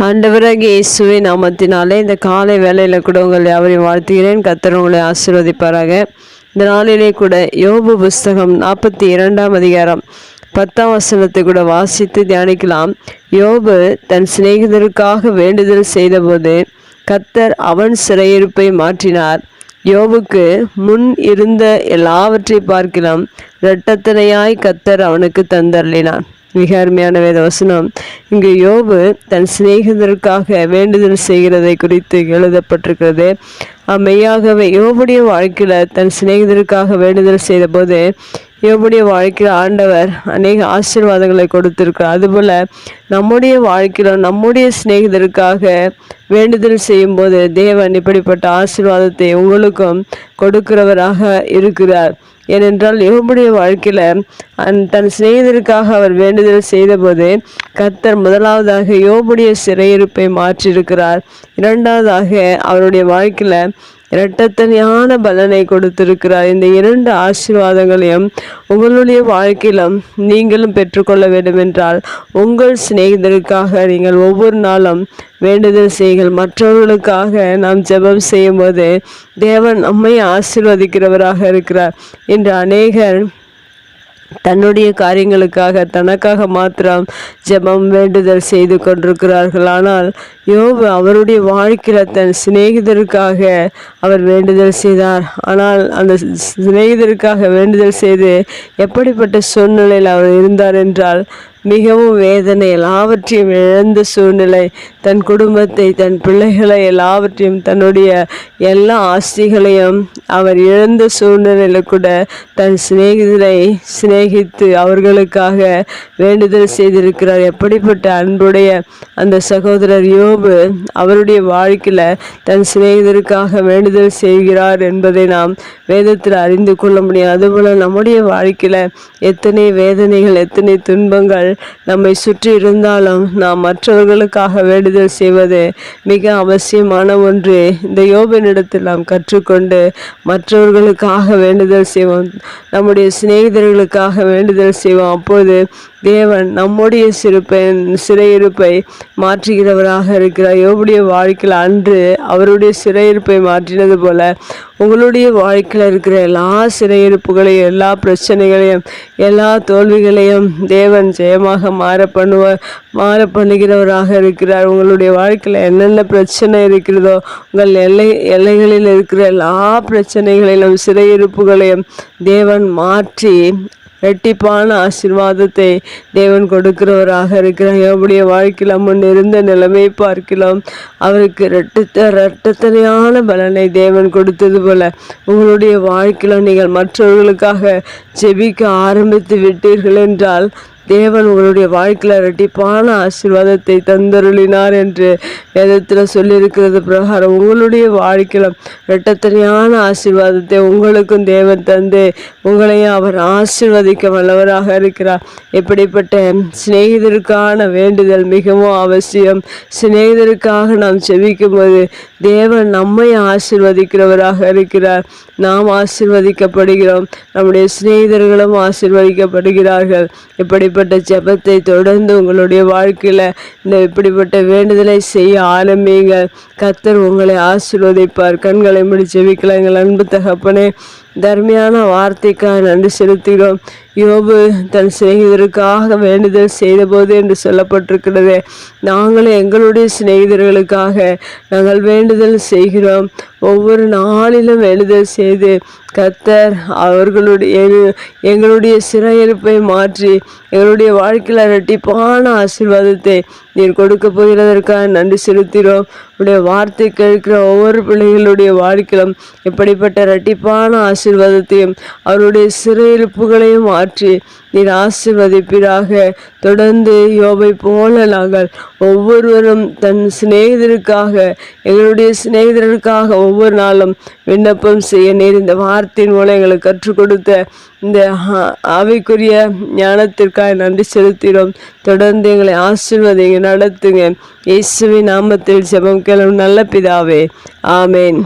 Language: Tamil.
ஆண்டவராகிய இயேசுவின் நாமத்தினாலே இந்த காலை வேளையில் கூட உங்கள் யாவரையும் வாழ்த்துகிறேன். கர்த்தர் உங்களை ஆசீர்வதிப்பாராக. இந்த நாளிலே கூட யோபு புஸ்தகம் 42 அதிகாரம் 10 வசனத்தை கூட வாசித்து தியானிக்கலாம். யோபு தன் சிநேகிதருக்காக வேண்டுதல் செய்தபோது கர்த்தர் அவன் சிறையிருப்பை மாற்றினார். யோபுக்கு முன் இருந்த எல்லாவற்றை பார்க்கலாம் இரட்டத்தனையாய் கர்த்தர் அவனுக்கு தந்தருளினார். மிக அருமையான வேத வசனம். இங்கு யோபு தன் சிநேகிதருக்காக வேண்டுதல் செய்கிறதை குறித்து எழுதப்பட்டிருக்கிறது. மெய்யாகவே யோபுடைய வாழ்க்கையில் தன் சிநேகிதருக்காக வேண்டுதல் செய்த போது யோபுடைய வாழ்க்கையில் ஆண்டவர் அநேக ஆசீர்வாதங்களை கொடுத்திருக்கிறார். அதுபோல் நம்முடைய வாழ்க்கையில் நம்முடைய சிநேகிதருக்காக வேண்டுதல் செய்யும் போது தேவன் இப்படிப்பட்ட ஆசீர்வாதத்தை உங்களுக்கும் கொடுக்கிறவராக இருக்கிறார். ஏனென்றால் யோபுடைய வாழ்க்கையில் தன் சிநேகிதருக்காக அவர் வேண்டுதல் செய்தபோது கர்த்தர் முதலாவதாக யோபுடைய சிறையிருப்பை மாற்றியிருக்கிறார். இரண்டாவதாக அவருடைய வாழ்க்கையில் இரட்டத்தனையான பலனை கொடுத்திருக்கிறார். இந்த இரண்டு ஆசீர்வாதங்களையும் உங்களுடைய வாழ்க்கையிலும் நீங்களும் பெற்றுக்கொள்ள வேண்டும் என்றால் உங்கள் சிநேகிதருக்காக நீங்கள் ஒவ்வொரு நாளும் வேண்டுதல் செய்யுங்கள். மற்றவர்களுக்காக நாம் ஜெபம் செய்யும் போது தேவன் நம்மை ஆசீர்வதிக்கிறவராக இருக்கிறார். இன்று அநேகர் தன்னுடைய காரியங்களுக்காக தனக்காக மாத்திரம் ஜெபம் வேண்டுதல் செய்து கொண்டிருக்கிறார்கள். ஆனால் யோபு அவருடைய வாழ்க்கையில் தன் சிநேகிதருக்காக அவர் வேண்டுதல் செய்தார். ஆனால் அந்த சிநேகிதருக்காக வேண்டுதல் செய்து எப்படிப்பட்ட சூழ்நிலையில் அவர் இருந்தார் என்றால் மிகவும் வேதனை, எல்லாவற்றையும் இழந்த சூழ்நிலை, தன் குடும்பத்தை தன் பிள்ளைகளை எல்லாவற்றையும் தன்னுடைய எல்லா ஆஸ்திகளையும் அவர் இழந்த சூழ்நிலையில் கூட தன் சிநேகிதரை சிநேகித்து அவர்களுக்காக வேண்டுதல் செய்திருக்கிறார். எப்படிப்பட்ட அன்புடைய அந்த சகோதரர் யோபு அவருடைய வாழ்க்கையில் தன் சிநேகிதருக்காக வேண்டுதல் செய்கிறார் என்பதை நாம் வேதத்தில் அறிந்து கொள்ள முடியும். அதுபோல் நம்முடைய வாழ்க்கையில் எத்தனை வேதனைகள் எத்தனை துன்பங்கள் நம்மை சுற்றி இருந்தாலும் நாம் மற்றவர்களுக்காக வேண்டுதல் செய்வது மிக அவசியமான ஒன்று. இந்த யோபினிடத்தில் நாம் கற்றுக்கொண்டு மற்றவர்களுக்காக வேண்டுதல் செய்வோம், நம்முடைய சிநேகிதர்களுக்காக வேண்டுதல் செய்வோம். அப்போது தேவன் நம்முடைய சிறையிருப்பை மாற்றுகிறவராக இருக்கிறார். யோபுடைய வாழ்க்கையில் அன்று அவருடைய சிறையிருப்பை மாற்றினது போல உங்களுடைய வாழ்க்கையில் இருக்கிற எல்லா சிறையிருப்புகளையும் எல்லா பிரச்சனைகளையும் எல்லா தோல்விகளையும் தேவன் ஜெயமாக மாற பண்ணுகிறவராக இருக்கிறார். உங்களுடைய வாழ்க்கையில் என்னென்ன பிரச்சனை இருக்கிறதோ உங்கள் எல்லைகளில் இருக்கிற எல்லா பிரச்சனைகளிலும் சிறையிருப்புகளையும் தேவன் மாற்றி இரட்டிப்பான ஆசீர்வாதத்தை தேவன் கொடுக்கிறவராக இருக்கிறார். யோபுடைய வாழ்க்கையில் முன் இருந்த நிலைமை பார்க்கலாம் அவருக்கு இரட்டத்தனையான பலனை தேவன் கொடுத்தது போல உங்களுடைய வேதத்தில் நீங்கள் மற்றவர்களுக்காக ஜெபிக்க ஆரம்பித்து விட்டீர்கள் என்றால் தேவன் உங்களுடைய வாழ்க்கையில் இரட்டிப்பான ஆசீர்வாதத்தை தந்தருளினார் என்று வேதத்தில் சொல்லியிருக்கிறது பிரகாரம் உங்களுடைய வாழ்க்கையில் இரட்டத்தனையான ஆசீர்வாதத்தை உங்களுக்கும் தேவன் தந்து உங்களையும் அவர் ஆசீர்வதிக்க வல்லவராக இருக்கிறார். இப்படிப்பட்ட சிநேகிதருக்கான வேண்டுதல் மிகவும் அவசியம். சிநேகிதருக்காக நாம் செபிக்கும் போது தேவன் நம்மை ஆசீர்வதிக்கிறவராக இருக்கிறார். நாம் ஆசீர்வதிக்கப்படுகிறோம், நம்முடைய சிநேகிதர்களும் ஆசீர்வதிக்கப்படுகிறார்கள். இப்படிப்பட்ட ஜெபத்தை தொடர்ந்து உங்களுடைய வாழ்க்கையில் இப்படிப்பட்ட வேண்டுதலை செய்ய ஆரம்பியுங்கள். கர்த்தர் உங்களை ஆசீர்வதிப்பார். கண்களை மூடி ஜெபிக்கலாம். எங்கள் அன்பு தகப்பனே, தர்மையான வார்த்தைக்காக நன்றி செலுத்துகிறோம். யோபு தன் சிநேகிதருக்காக வேண்டுதல் செய்தபோது என்று சொல்லப்பட்டிருக்கிறது. நாங்களும் எங்களுடைய சிநேகிதர்களுக்காக நாங்கள் வேண்டுதல் செய்கிறோம். ஒவ்வொரு நாளிலும் வேண்டுதல் செய்து கர்த்தர் எங்களுடைய சிறையிருப்பை மாற்றி எங்களுடைய வாழ்க்கையில் இரட்டிப்பான ஆசீர்வாதத்தை நீர் கொடுக்க போகிறதற்காக நன்றி செலுத்துகிறோம். உடைய வார்த்தை கேட்கிற ஒவ்வொரு பிள்ளைகளுடைய வாழ்க்கையிலும் இப்படிப்பட்ட இரட்டிப்பான ஆசீர்வாதத்தையும் அவருடைய சிறையிருப்புகளையும் மாற்றி நீர் ஆசீர்வதிப்பீராக. தொடர்ந்து யோபை போல நாங்கள் ஒவ்வொருவரும் தன் சிநேகிதருக்காக எங்களுடைய சிநேகிதருக்காக ஒவ்வொரு நாளும் விண்ணப்பம் செய்ய நீர் இந்த வார்த்தையின் மூலம் எங்களுக்கு கற்றுக் கொடுத்த இந்த ஆவிக்குரிய ஞானத்திற்காக நன்றி செலுத்துகிறோம். தொடர்ந்து எங்களை ஆசீர்வதிங்க, நடத்துங்க. இயேசுவின் நாமத்தில் ஜெபம் கேளும் நல்ல பிதாவே, ஆமேன்.